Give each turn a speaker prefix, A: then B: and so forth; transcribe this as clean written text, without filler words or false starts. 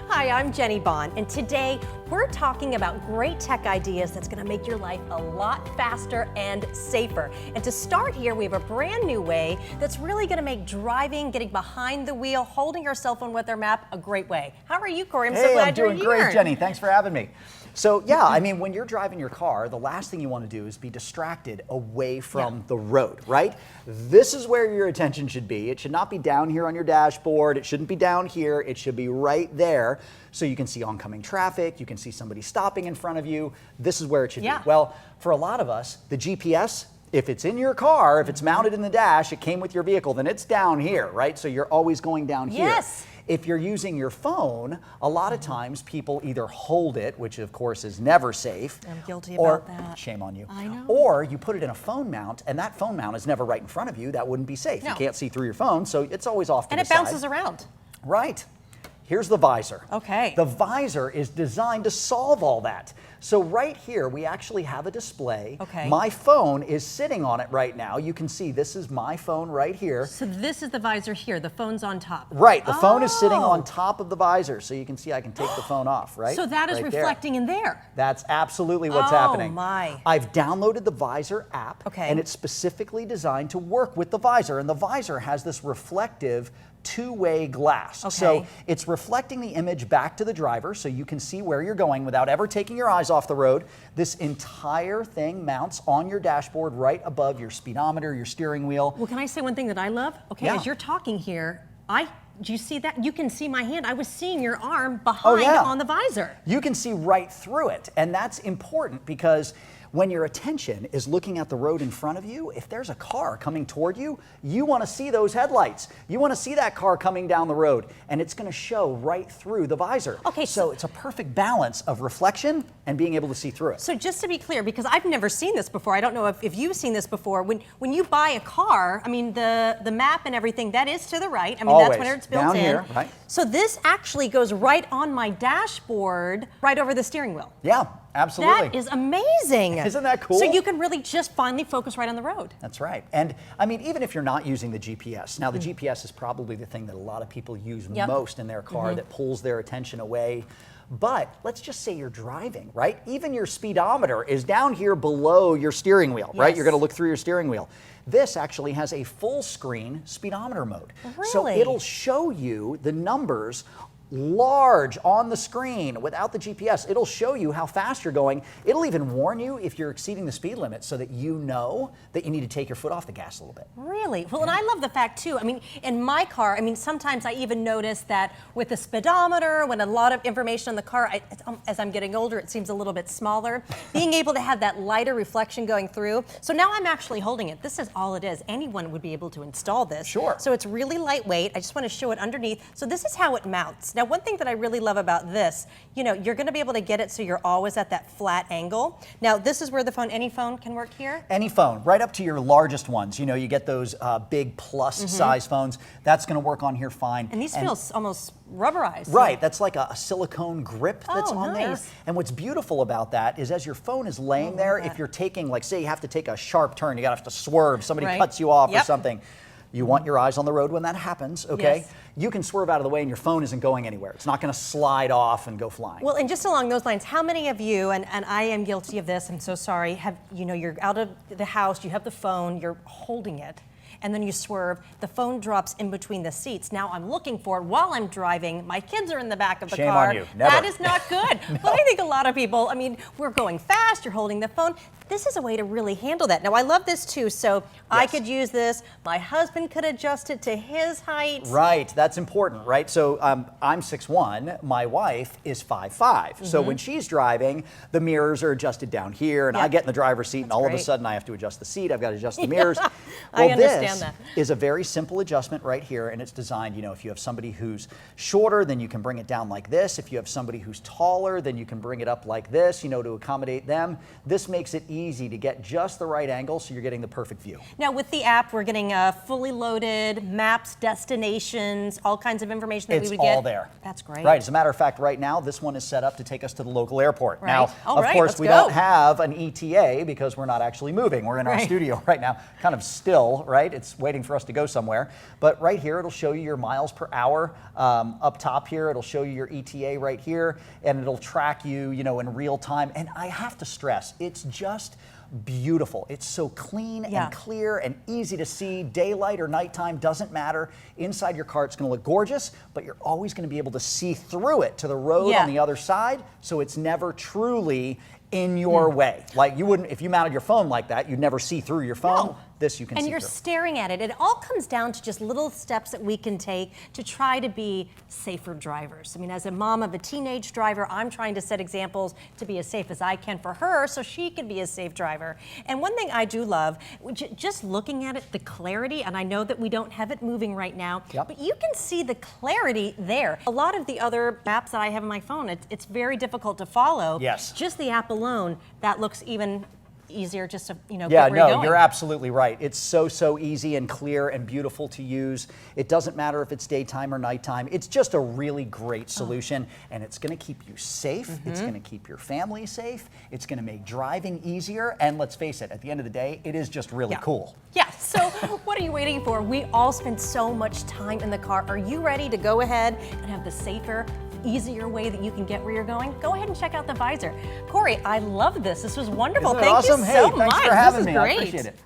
A: Hi, I'm Jenny Bond, and today we're talking about great tech ideas that's going to make your life a lot faster and safer. And to start here, we have a brand new way that's really going to make driving, getting behind the wheel, holding your cell phone with their map a great way. How are you, Corey? I'm so glad you're here.
B: I'm doing great, Jenny. Thanks for having me. So yeah, I mean, when you're driving your car, the last thing you want to do is be distracted away from the road, right? This is where your attention should be. It should not be down here on your dashboard. It shouldn't be down here. It should be right there so you can see oncoming traffic. You can see somebody stopping in front of you. This is where it should be. Well, for a lot of us, the GPS, if it's in your car, if it's mounted in the dash, it came with your vehicle, then it's down here, right? So you're always going down here.
A: Yes.
B: If you're using your phone, a lot of times people either hold it, which of course is never safe.
A: I'm guilty about that.
B: Shame on you.
A: I know.
B: Or you put it in a phone mount, and that phone mount is never right in front of you. That wouldn't be safe.
A: No.
B: You can't see through your phone, so it's always off to the side.
A: And it bounces around.
B: Right. Here's the VIZR.
A: Okay.
B: The VIZR is designed to solve all that. So right here, we actually have a display.
A: Okay.
B: My phone is sitting on it right now. You can see this is my phone right here.
A: So this is the VIZR here. The phone's on top.
B: Right. The phone is sitting on top of the VIZR, so you can see I can take the phone off, right?
A: So that is
B: right
A: reflecting in there.
B: That's absolutely what's
A: Oh,
B: happening.
A: my.
B: I've downloaded the VIZR app,
A: Okay.
B: and it's specifically designed to work with the VIZR, and the VIZR has this reflective two-way glass.
A: Okay.
B: So it's reflecting the image back to the driver so you can see where you're going without ever taking your eyes off the road. This entire thing mounts on your dashboard right above your speedometer, your steering wheel.
A: Well, can I say one thing that I love? Okay,
B: Yeah.
A: as you're talking here, do you see that? You can see my hand. I was seeing your arm behind on the VIZR.
B: You can see right through it, and that's important because when your attention is looking at the road in front of you, if there's a car coming toward you, you want to see those headlights. You want to see that car coming down the road, and it's going to show right through the VIZR.
A: Okay,
B: so it's a perfect balance of reflection and being able to see through it.
A: So just to be clear, because I've never seen this before, I don't know if you've seen this before, when you buy a car, I mean, the map and everything, that is to the right. I mean,
B: Always.
A: that's when it's built
B: down
A: in.
B: here, right?
A: So this actually goes right on my dashboard, right over the steering wheel.
B: Yeah, absolutely.
A: That is amazing.
B: Isn't that cool?
A: So you can really just finally focus right on the road.
B: That's right. And I mean, even if you're not using the GPS, now the GPS is probably the thing that a lot of people use most in their car that pulls their attention away. But let's just say you're driving, right? Even your speedometer is down here below your steering wheel, right? You're going to look through your steering wheel. This actually has a full screen speedometer mode.
A: Really?
B: So it'll show you the numbers large on the screen without the GPS. It'll show you how fast you're going. It'll even warn you if you're exceeding the speed limit so that you know that you need to take your foot off the gas a little bit.
A: Really? Well, and I love the fact too, I mean, in my car, I mean, sometimes I even notice that with the speedometer, when a lot of information in the car, as I'm getting older, it seems a little bit smaller. Being able to have that lighter reflection going through. So now I'm actually holding it. This is all it is. Anyone would be able to install this.
B: Sure.
A: So it's really lightweight. I just want to show it underneath. So this is how it mounts. Now, one thing that I really love about this, you know, you're going to be able to get it so you're always at that flat angle. Now, this is where the phone, any phone can work here?
B: Any phone, right up to your largest ones. You know, you get those big plus size phones. That's going to work on here fine.
A: And these feel almost rubberized.
B: Right, that's like a silicone grip that's on there.
A: Nice.
B: And what's beautiful about that is as your phone is laying there, if you're taking, like say you have to take a sharp turn, you gotta have to swerve, somebody cuts you off or something. You want your eyes on the road when that happens, okay?
A: Yes.
B: You can swerve out of the way and your phone isn't going anywhere. It's not gonna slide off and go flying.
A: Well, and just along those lines, how many of you, and I am guilty of this, I'm so sorry, you're out of the house, you have the phone, you're holding it, and then you swerve, the phone drops in between the seats. Now I'm looking for it while I'm driving, my kids are in the back of the
B: Shame
A: car.
B: on you. Never.
A: That is not good. But I think a lot of people, I mean, we're going fast, you're holding the phone. This is a way to really handle that. Now I love this too, so I could use this, my husband could adjust it to his height.
B: Right, that's important, right? So I'm 6'1", my wife is 5'5". So when she's driving, the mirrors are adjusted down here, and I get in the driver's seat, and all of a sudden I have to adjust the seat, I've got to adjust the mirrors.
A: I
B: Well,
A: understand
B: this
A: that.
B: is a very simple adjustment right here, and it's designed, you know, if you have somebody who's shorter, then you can bring it down like this. If you have somebody who's taller, then you can bring it up like this, you know, to accommodate them. This makes it easy easy to get just the right angle so you're getting the perfect view.
A: Now with the app, we're getting fully loaded maps, destinations, all kinds of information that we would get.
B: It's all there.
A: That's great.
B: Right, as a matter of fact, right now, this one is set up to take us to the local airport.
A: Right.
B: Now,
A: All
B: of
A: right,
B: course,
A: let's
B: we
A: go.
B: don't have an ETA because we're not actually moving. We're in our
A: Right.
B: studio right now, kind of still, right? It's waiting for us to go somewhere. But right here, it'll show you your miles per hour. Up top here, it'll show you your ETA right here, and it'll track you, you know, in real time. And I have to stress, it's just beautiful. It's so clean and clear and easy to see. Daylight or nighttime doesn't matter. Inside your car, it's going to look gorgeous, but you're always going to be able to see through it to the road on the other side, so it's never truly in your way. Like you wouldn't, if you mounted your phone like that, you'd never see through your phone.
A: No.
B: This you can see
A: And you're
B: through.
A: staring at it. It all comes down to just little steps that we can take to try to be safer drivers. I mean, as a mom of a teenage driver, I'm trying to set examples to be as safe as I can for her so she can be a safe driver. And one thing I do love, just looking at it, the clarity, and I know that we don't have it moving right now, but you can see the clarity there. A lot of the other maps that I have on my phone, it's very difficult to follow.
B: Yes.
A: Just the app alone, that looks even easier just to, you know,
B: Yeah,
A: get where you're going.
B: you're absolutely right. It's so easy and clear and beautiful to use. It doesn't matter if it's daytime or nighttime. It's just a really great solution, and it's going to keep you safe. It's going to keep your family safe. It's going to make driving easier, and let's face it, at the end of the day, it is just really cool.
A: Yeah, so what are you waiting for? We all spend so much time in the car. Are you ready to go ahead and have the safer, easier way that you can get where you're going? Go ahead and check out the VIZR. Corey, I love this. This was wonderful.
B: Isn't it
A: Thank
B: awesome?
A: you
B: Hey,
A: so
B: thanks
A: much.
B: for having
A: This is
B: me.
A: great.
B: I appreciate it.